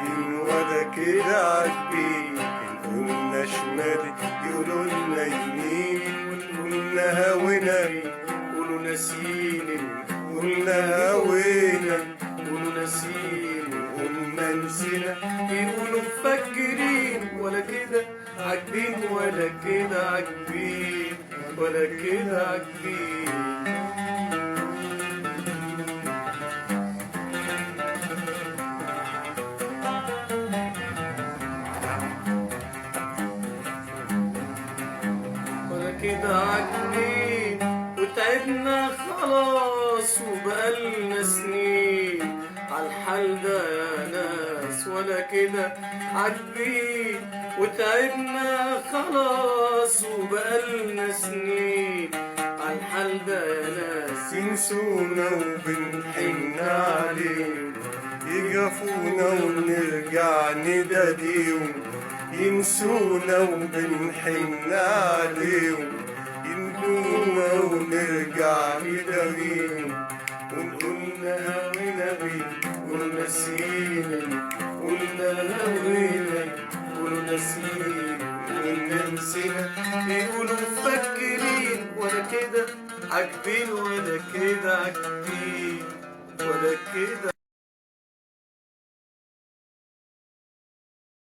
عاجبين ولا كده عاجبين. قلنا شمال يقولوا لنا يمين، قلنا هوينا يقولوا ناسين، قلنا هوينا يقولوا ناسين، قلنا نسينا يقولوا مفكرين. ولا كده عاجبين ولا كده عاجبين ولا كده عاجبين. كده عاجبين وتعبنا خلاص وبقالنا سنين عالحال ده يا ناس. ولا كده عاجبين وتعبنا خلاص وبقالنا سنين عالحال ده يا ناس. ينسونا وبنحن عليهم، يقفونا ونرجع نداديهم. ينسونا وبنحن عليهم، ينسونا ونرجع نداويهم. ونقولنا هوينا بيه قولوا ناسينا، قلنا هوينا قولوا ناسينا، قلنا نسينا يقولوا مفكرين. ولا كده عاجبين ولا كده عاجبين ولا كده